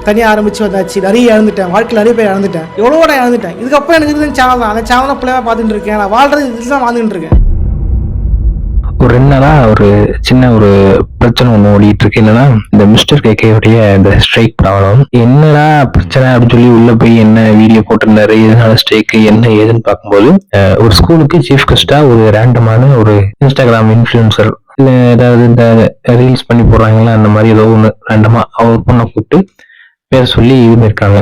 தனியாக ஆரம்பித்து வந்தாச்சு. நிறைய இழந்துட்டேன், வாழ்க்கையில் நிறைய பேர் இழந்துட்டேன், எவ்வளோ நான் இழந்துட்டேன். இதுக்கப்புறம் எனக்கு இருக்குது சேனல் தான். அந்த சேனலை பிள்ளையாக பார்த்துட்டு இருக்கேன். நான் வாழ்றது இதுதான் வாழ்ந்துட்டு இருக்கேன். ஒரு 2 நாளா ஒரு சின்ன ஒரு பிரச்சனை ஒன்று ஓடிட்டு இருக்கு. என்னன்னா, இந்த மிஸ்டர் கேகேவுடைய இந்த ஸ்ட்ரைக் ப்ராப்ளம். என்னடா பிரச்சனை அப்படின்னு சொல்லி உள்ள போய் என்ன வீடியோ போட்டிருந்தாரு, எதனால ஸ்ட்ரைக், என்ன ஏதுன்னு பார்க்கும்போது ஒரு ஸ்கூலுக்கு சீஃப் கெஸ்டா ஒரு ரேண்டமான ஒரு இன்ஸ்டாகிராம் இன்ஃபுளுசர் இல்ல ஏதாவது இந்த ரீல்ஸ் பண்ணி போடுறாங்களா அந்த மாதிரி ஏதோ ஒன்று ரேண்டமா அவர் பொண்ணை கூப்பிட்டு பேர் சொல்லி இருந்திருக்காங்க.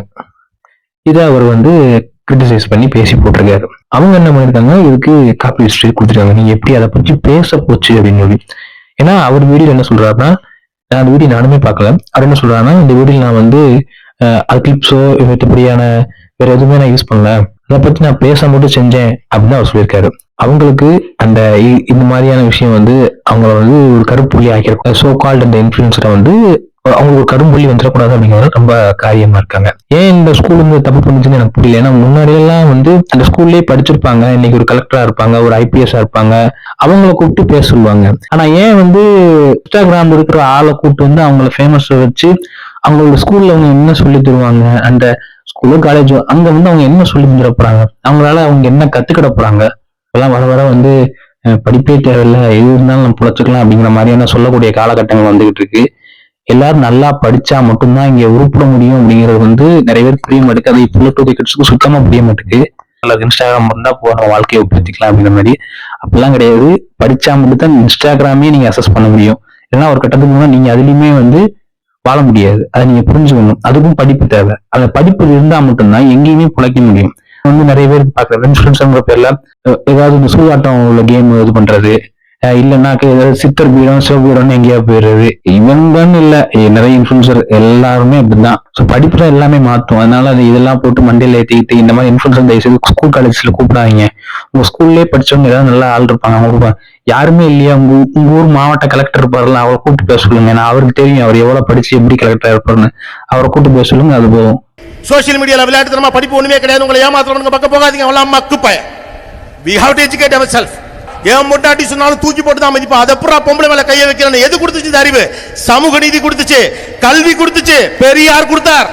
இதை அவர் வந்து கிரிட்டிசைஸ் பண்ணி பேசி போட்டிருக்காரு. அவங்க என்ன பண்ணிருக்காங்க, இதுக்கு காப்பி ஸ்ட்ரைக் கொடுத்துருக்காங்க. நீங்க எப்படி அதை பற்றி பேச போச்சு அப்படின்னு சொல்லி. ஏன்னா அவர் வீடியோ என்ன சொல்றாருன்னா, நான் அந்த வீடியோ நானுமே பார்க்கல. அவர் என்ன சொல்றாருன்னா, இந்த வீடியோ நான் வந்து அது கிளிப்ஸோ மற்றபடியான வேற எதுவுமே நான் யூஸ் பண்ணல, அதை பத்தி நான் பேச மட்டும் செஞ்சேன் அப்படின்னு அவர் சொல்லியிருக்காரு. அவங்களுக்கு அந்த இந்த மாதிரியான விஷயம் வந்து அவங்கள வந்து ஒரு கருப்புள்ளி ஆக்கியிருக்கும். சோ கால்ட் அந்த இன்ஃபுளுசரை வந்து அவங்களுக்கு ஒரு கரும்புள்ளி வந்துடக்கூடாது அப்படிங்கிறது ரொம்ப காரியமா இருக்காங்க. ஏன் இந்த ஸ்கூல் வந்து தப்பு பண்ணுச்சுன்னு எனக்கு புரியல. ஏன்னா முன்னாடி எல்லாம் வந்து அந்த ஸ்கூல்லயே படிச்சிருப்பாங்க, இன்னைக்கு ஒரு கலெக்டரா இருப்பாங்க, ஒரு ஐபிஎஸ் இருப்பாங்க, அவங்கள கூப்பிட்டு பேச சொல்லுவாங்க. ஆனா ஏன் வந்து இன்ஸ்டாகிராம் இருக்கிற ஆளை கூப்பிட்டு வந்து அவங்கள ஃபேமஸ் வச்சு அவங்களோட ஸ்கூல்ல அவங்க என்ன சொல்லி தருவாங்க, அந்த ஸ்கூலோ காலேஜோ அங்க வந்து அவங்க என்ன சொல்லி தந்துட போறாங்க, அவங்களால அவங்க என்ன கத்துக்கிட போறாங்க. இதெல்லாம் வர வர வந்து படிப்பே தேவையில்லை, எது இருந்தாலும் நம்ம புழைச்சிக்கலாம் அப்படிங்கிற மாதிரியான சொல்லக்கூடிய காலகட்டங்கள் வந்துகிட்டு இருக்கு. எல்லாரும் நல்லா படிச்சா மட்டும்தான் இங்க உருப்பிட முடியும் அப்படிங்கிறது வந்து நிறைய பேர் புரிய மாட்டேங்குது. அது இப்போ உள்ள கிட்ஸுக்கு சுத்தமா புரிய மாட்டேங்குது. இன்ஸ்டாகிராம் இருந்தா போற வாழ்க்கையை உற்பத்திக்கலாம் அப்படிங்கிற மாதிரி. அப்படிலாம் கிடையாது. படிச்சா மட்டும்தான் இன்ஸ்டாகிராமே நீங்க அசஸ் பண்ண முடியும். ஏன்னா ஒரு கட்டத்துக்கு முன்னாடி நீங்க அதுலயுமே வந்து வாழ முடியாது. அதை நீங்க புரிஞ்சுக்கணும். அதுக்கும் படிப்பு தேவை. அந்த படிப்பு இருந்தா மட்டும்தான் எங்கேயுமே பிழைக்க முடியும். வந்து நிறைய பேர் பாக்குற இன்ஃபுளுசர்ங்கிற பேர்ல ஏதாவது இந்த சூதாட்டம் உள்ள கேம் இது பண்றது, இல்லைன்னாக்க ஏதாவது சித்தர் பீடம் சிவபீடம்னு எங்கேயா போயிடுறது. இவங்கன்னு இல்ல, நிறைய இன்ஃபுளுசர் எல்லாருமே அப்படிதான். ஸோ படிப்பு தான் எல்லாமே மாற்றும். அதனால அது இதெல்லாம் போட்டு மண்டையில ஏற்றிக்கிட்டு இந்த மாதிரி இன்ஃபுளுசர் தயவுசெய்து ஸ்கூல் காலேஜ்ல கூப்பிடாதீங்க. உங்க ஸ்கூல்லேயே படிச்சவங்க ஏதாவது நல்லா ஆள் இருப்பாங்க, அவங்க யாருமே இல்லையா, உங்க ஊர் மாவட்ட கலெக்டர் இருப்பாருல, அவரை கூப்பிட்டு பேச சொல்லுங்க. ஏன்னா அவருக்கு தெரியும் அவர் எவ்வளவு படிச்சு எப்படி கலெக்டர் இருப்பாருன்னு. அவரை கூப்பிட்டு பேச சொல்லுங்க, அது போதும். சோசியல் மீடியால விளையாட்டுத்தனமா படிப்பு ஒண்ணுமே கிடையாது, உங்களை ஏமாத்துறவங்க பக்கம் போகாதீங்க. அவ்வளவு மக்கு பையன். We have to educate ourselves. ஏன் முட்டாட்டி சொன்னாலும் தூக்கி போட்டு தான் மதிப்பா. அதை புறா பொம்பளை மேல கையை வைக்கிறேன். எது கொடுத்துச்சு அறிவு? சமூக நீதி கொடுத்துச்சு, கல்வி கொடுத்துச்சு, பெரியார் கொடுத்தார்.